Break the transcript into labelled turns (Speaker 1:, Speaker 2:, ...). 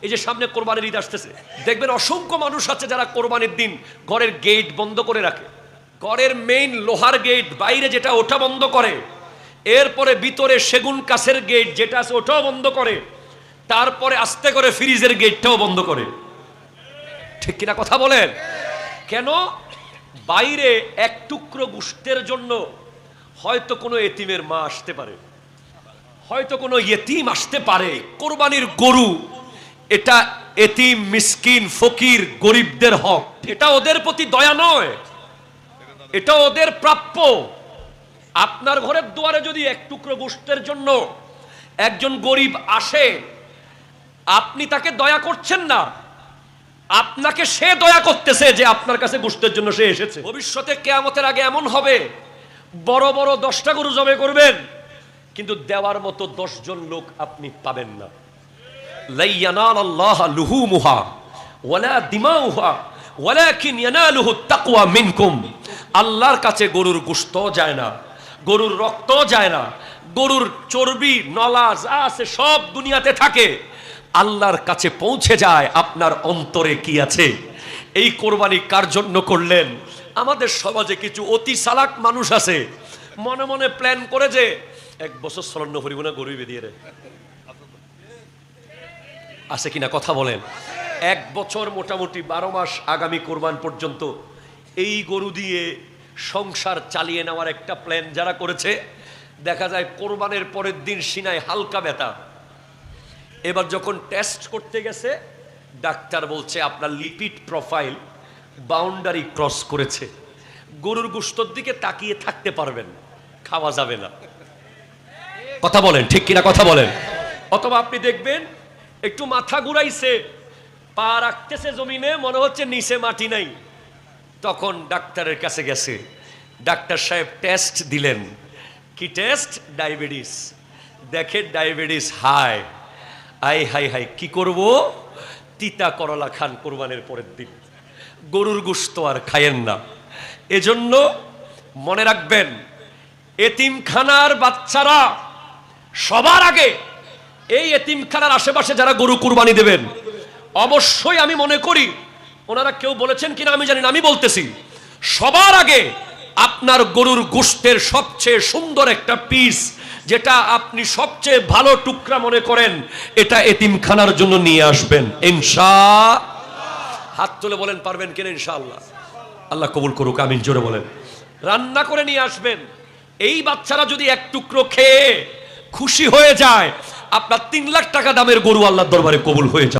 Speaker 1: এই যে সামনে কোরবানির ঈদ আসতেছে, দেখবেন অসংখ্য মানুষ আছে যারা কোরবানির দিন ঘরের গেট বন্ধ করে রাখে, ঘরের মেইন লোহার গেট বাইরে যেটা ওটা বন্ধ করে, এরপরে ভিতরে সেগুন কাছের গেট যেটা আছে ওটাও বন্ধ করে, তারপরে আস্তে করে ফ্রিজের গেটটাও বন্ধ করে। ঠিক কিনা কথা বলেন? কেন? বাইরে এক টুকরো গোশতের জন্য হয়তো কোনো এতিমের মা আসতে পারে, হয়তো কোনো ইয়েতিম আসতে পারে। কোরবানির গরু এটা এতিম, মিসকিন, ফকির, গরিবদের হক। এটা ওদের প্রতি দয়া নয়, এটা ওদের প্রাপ্য। আপনার ঘরের দুয়ারে যদি এক টুকরো গোশতের জন্য একজন গরিব আসে, আপনি তাকে দয়া করছেন না, আপনাকে সে দয়া করতেছে যে আপনার কাছে গোশতের জন্য সে এসেছে। ভবিষ্যতে কিয়ামতের আগে এমন হবে, বড় বড় 10টা গরু জবে করবেন, কিন্তু দেওয়ার মতো 10 জন লোক আপনি পাবেন না। লা ইয়ানালাল্লাহু লুহুমুহা ওয়ালা দিমাউহা ওয়ালাকিন ইয়ানালুহু তাকওয়া মিনকুম। আল্লাহর কাছে গরুর গোশত যায় না, গরুর রক্ত যায় না, গরুর চর্বি, নলা যা আছে সব দুনিয়াতে থাকে, আল্লাহর কাছে পৌঁছে যায় আপনার অন্তরে কি আছে। এই কোরবানি কার জন্য করলেন? আমাদের সমাজে কিছু অতি চালাক মানুষ আছে, মনে মনে প্ল্যান করে যে 1 বছর স্বর্ণ হরিব না গরু বেরিয়ে রে, আছে কিনা কথা বলেন? 1 বছর মোটামুটি 12 মাস আগামী কোরবান পর্যন্ত এই গরু দিয়ে সংসার চালিয়ে নেওয়ার একটা প্ল্যান যারা করেছে, দেখা যায় কোরবানের পরের দিন সিনায় হালকা ব্যথা। এবার যখন টেস্ট করতে গেছে, ডাক্তার বলছে আপনার লিপিড প্রোফাইল বাউন্ডারি ক্রস করেছে, গরুর গোশতের দিকে তাকিয়ে থাকতে পারবেন, খাওয়া যাবে না। কথা বলেন ঠিক কিনা কথা বলেন? অথবা আপনি দেখবেন একটু মাথা ঘুরাইছে, পা রাখতেছে জমিনে, মনে হচ্ছে নিচে মাটি নাই, তখন ডাক্তারের কাছে গেছে, ডাক্তার সাহেব টেস্ট দিলেন। কি টেস্ট? ডায়াবেটিস। দেখে ডায়াবেটিস হাই। আই হাই হাই, কি করব? তিতা করলা খান কোরবানের পরের দিন, গরুর গোশত আর খায়েন না। এজন্য মনে রাখবেন, এতিমখানার বাচ্চারা সবার আগে, এই এতিমখানার আশেপাশে যারা গরু কুরবানি দেবেন, অবশ্যই আমি মনে করি, ওনারা কেউ বলেছেন কিনা আমি জানি না, আমি বলতেছি, সবার আগে আপনার গরুর গোশতের সবচেয়ে সুন্দর একটা পিস, যেটা আপনি সবচেয়ে ভালো টুকরা মনে করেন, এটা এতিমখানার জন্য নিয়ে আসবেন ইনশাআল্লাহ। হাত তুলে বলেন পারবেন কিনা ইনশাআল্লাহ? আল্লাহ কবুল করুক, আমিন জোরে বলেন। রান্না করে নিয়ে আসবেন। এই বাচ্চারা যদি এক টুকরো খেয়ে খুশি হয়ে যায়, আপনার 3 লাখ টাকা দামের গরু আল্লাহর দরবারে কবুল হয়ে যায়।